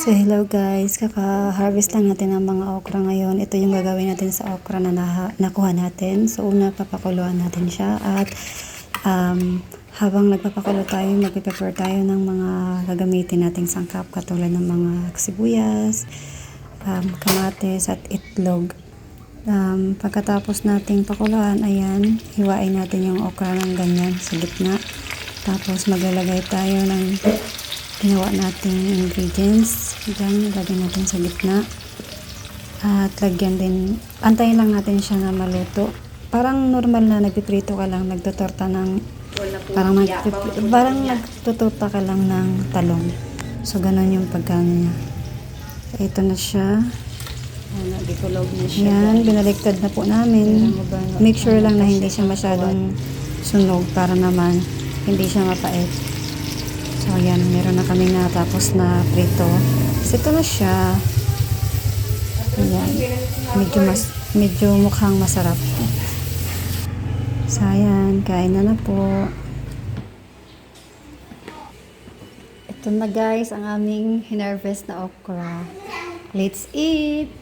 So hello guys, kaka-harvest lang natin ng mga okra ngayon. Ito yung gagawin natin sa okra na nakuha natin. So una, papakuluan natin siya at habang nagpapakulo tayo, magpe-prepare tayo ng mga gagamitin nating sangkap katulad ng mga sibuyas, kamatis at itlog. Pagkatapos nating pakuluan, ayan, hiwain natin yung okra ng ganyan sa gitna. Tapos maglalagay tayo ng ginawa nating ingredients. Diyan, lagyan natin sa gitna. At lagyan din, antayin lang natin siya na maluto. Parang normal na nagpiprito ka lang, nagtutorta ng, parang nagtutorta ka lang ng talong. So, ganun yung pagkano niya. So, ito na siya. Bikulog na siya. Yan, binaliktad na po namin. Make sure lang na hindi siya masyadong sunog para naman hindi siya mapait. So, ayan, meron na kami natapos na prito. So, ito na siya. Ayan, medyo mukhang masarap. So, ayan, kain na po. Ito na guys, ang aming hinarvest na okra. Let's eat!